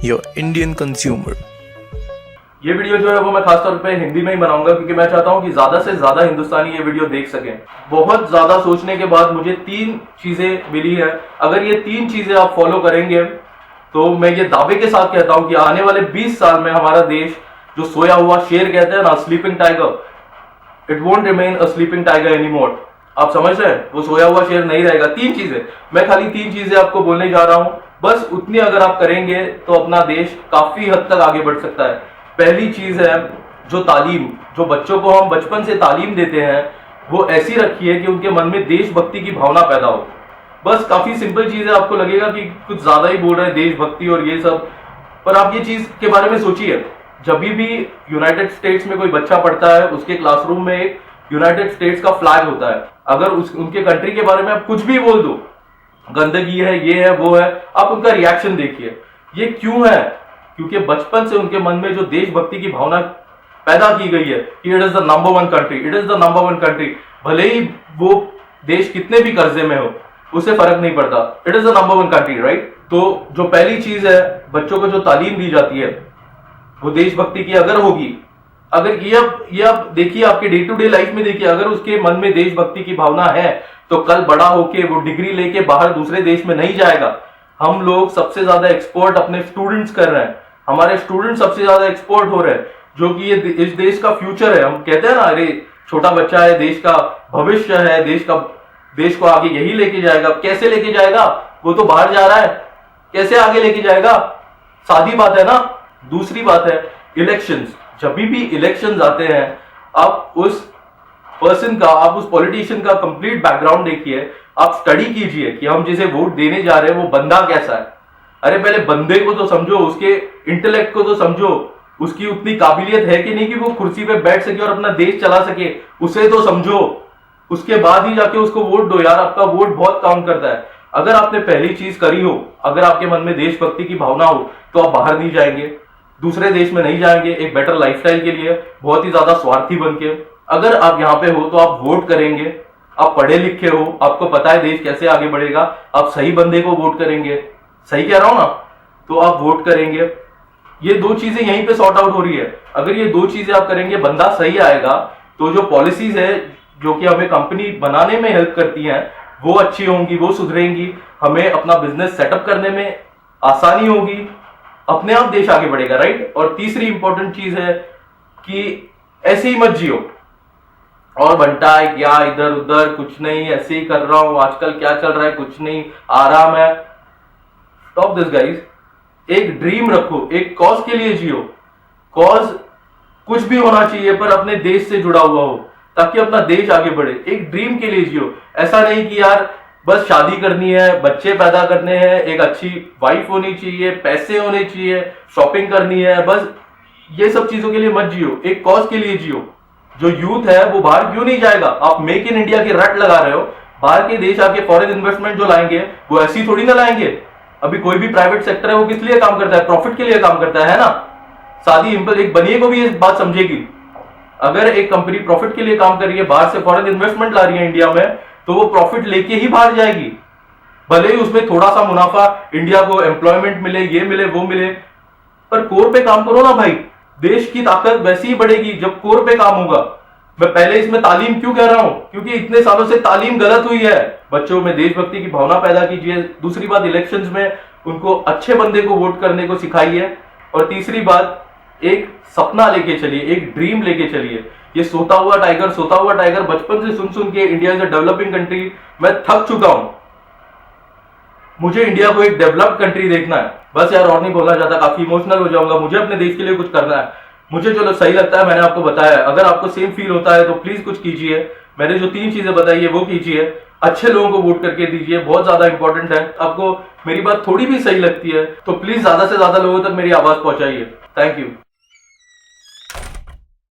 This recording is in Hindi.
your Indian consumer. ये वीडियो जो है वो मैं खासतौर पे हिंदी में ही बनाऊंगा क्योंकि मैं चाहता हूँ कि ज्यादा से ज्यादा हिंदुस्तानी ये वीडियो देख सकें। बहुत ज्यादा सोचने के बाद मुझे 3 चीजें मिली है। अगर ये 3 चीजें आप फॉलो करेंगे तो मैं ये दावे के साथ कहता हूँ कि आने वाले 20 साल में हमारा देश जो सोया हुआ शेर कहते हैं ना, sleeping tiger, it won't remain a sleeping tiger anymore. आप समझ रहे हैं, वो सोया हुआ शेर नहीं रहेगा। 3 चीजें, मैं खाली 3 चीजें आपको बोलने जा रहा हूं, बस उतनी अगर आप करेंगे तो अपना देश काफी हद तक आगे बढ़ सकता है। पहली चीज है जो तालीम, जो बच्चों को हम बचपन से तालीम देते हैं वो ऐसी रखिए कि उनके मन में देशभक्ति की भावना पैदा हो। बस काफी सिंपल चीज है, आपको लगेगा कि कुछ ज्यादा ही बोल रहे हैं देशभक्ति और ये सब, पर आप ये चीज के बारे में सोचिए। जब भी यूनाइटेड स्टेट्स में कोई बच्चा पढ़ता है उसके क्लासरूम में एक यूनाइटेड स्टेट्स का फ्लैग होता है। अगर उनके कंट्री के बारे में आप कुछ भी बोल दो, गंदगी है, ये है, वो है, आप उनका रिएक्शन देखिए। ये क्यों है? क्योंकि बचपन से उनके मन में जो देशभक्ति की भावना पैदा की गई है कि it is the number 1 country, it is the number 1 country. भले ही वो देश कितने भी कर्जे में हो, उसे फर्क नहीं पड़ता, it is the number 1 country, right. तो जो पहली चीज है, बच्चों को जो तालीम दी जाती है वो देशभक्ति की अगर होगी, अगर ये आप देखिए, आपके डे टू डे लाइफ में देखिए, अगर उसके मन में देशभक्ति की भावना है तो कल बड़ा होके वो डिग्री लेके बाहर दूसरे देश में नहीं जाएगा। हम लोग सबसे ज्यादा एक्सपोर्ट अपने स्टूडेंट्स कर रहे हैं, हमारे स्टूडेंट सबसे ज्यादा एक्सपोर्ट हो रहे हैं, जो कि ये इस देश का फ्यूचर है। हम कहते हैं ना, अरे छोटा बच्चा है, देश का भविष्य है, देश को आगे यही लेके जाएगा। कैसे लेके जाएगा? वो तो बाहर जा रहा है, कैसे आगे लेके जाएगा? सादी बात है ना। दूसरी बात है इलेक्शंस। जब भी इलेक्शंस आते हैं, आप उस पर्सन का, आप उस पॉलिटिशियन का कंप्लीट बैकग्राउंड देखिए, आप स्टडी कीजिए कि हम जिसे वोट देने जा रहे हैं वो बंदा कैसा है। अरे पहले बंदे को तो समझो, उसके इंटेलेक्ट को तो समझो, उसकी उतनी काबिलियत है कि नहीं कि वो कुर्सी पे बैठ सके और अपना देश चला सके, उसे तो समझो। उसके बाद ही जाके उसको वोट दो यार, आपका वोट बहुत काउंट करता है। अगर आपने पहली चीज करी हो, अगर आपके मन में देशभक्ति की भावना हो, तो आप बाहर नहीं जाएंगे, दूसरे देश में नहीं जाएंगे एक बेटर लाइफस्टाइल के लिए बहुत ही ज्यादा स्वार्थी बनके। अगर आप यहाँ पे हो तो आप वोट करेंगे, आप पढ़े लिखे हो, आपको पता है देश कैसे आगे बढ़ेगा, आप सही बंदे को वोट करेंगे। सही कह रहा हूं ना? तो आप वोट करेंगे। ये 2 चीजें यहीं पे सॉर्ट आउट हो रही है। अगर ये 2 चीजें आप करेंगे, बंदा सही आएगा, तो जो पॉलिसीज है जो कि हमें कंपनी बनाने में हेल्प करती हैं वो अच्छी होंगी, वो सुधरेंगी, हमें अपना बिजनेस सेटअप करने में आसानी होगी, अपने आप देश आगे बढ़ेगा, राइट। और तीसरी इंपॉर्टेंट चीज है कि ऐसे ही मत जियो और बनता है क्या, इधर उधर कुछ नहीं, ऐसे ही कर रहा हूं, आजकल क्या चल रहा है, कुछ नहीं, आराम है। Stop this guys. एक ड्रीम रखो, एक कॉज के लिए जियो। कॉज कुछ भी होना चाहिए पर अपने देश से जुड़ा हुआ हो, ताकि अपना देश आगे बढ़े। एक ड्रीम के लिए जियो। ऐसा नहीं कि यार बस शादी करनी है, बच्चे पैदा करने हैं, एक अच्छी वाइफ होनी चाहिए, पैसे होने चाहिए, शॉपिंग करनी है, बस ये सब चीजों के लिए मत जियो, एक कॉज के लिए जियो। जो यूथ है वो बाहर क्यों नहीं जाएगा? आप मेक इन इंडिया की रट लगा रहे हो, बाहर के देश आके फॉरेन इन्वेस्टमेंट जो लाएंगे वो ऐसी थोड़ी ना लाएंगे। अभी कोई भी प्राइवेट सेक्टर है वो किस लिए काम करता है? प्रॉफिट के लिए काम करता है ना। सादी सिंपल, एक बनिए को भी ये बात समझेगी। अगर एक कंपनी प्रॉफिट के लिए काम कर रही है, बाहर से फॉरेन इन्वेस्टमेंट ला रही है इंडिया में, तो वो प्रॉफिट लेके ही बाहर जाएगी। भले ही उसमें थोड़ा सा मुनाफा इंडिया को एम्प्लॉयमेंट मिले, ये मिले, वो मिले, पर कोर पे काम करो ना भाई। देश की ताकत वैसे ही बढ़ेगी जब कोर पे काम होगा। मैं पहले इसमें तालीम क्यों कह रहा हूं? क्योंकि इतने सालों से तालीम गलत हुई है। बच्चों में देशभक्ति की भावना पैदा कीजिए। दूसरी बात, इलेक्शंस में उनको अच्छे बंदे को वोट करने को सिखाइए। और तीसरी बात, एक सपना लेके चलिए, एक ड्रीम लेके चलिए। ये सोता हुआ टाइगर बचपन से सुन सुन के India is a developing country, मैं थक चुका हूं। मुझे इंडिया को एक डेवलप्ड कंट्री देखना है। बस यार, और नहीं बोलना चाहता, काफी इमोशनल हो जाऊंगा। मुझे अपने देश के लिए कुछ करना है। मुझे जो सही लगता है मैंने आपको बताया। अगर आपको सेम फील होता है तो प्लीज कुछ कीजिए। मैंने जो 3 चीजें बताई है वो कीजिए। अच्छे लोगों को वोट करके दीजिए, बहुत ज्यादा इंपॉर्टेंट है। आपको मेरी बात थोड़ी भी सही लगती है तो प्लीज ज्यादा से ज्यादा लोगों तक मेरी आवाज पहुंचाइए। Thank you.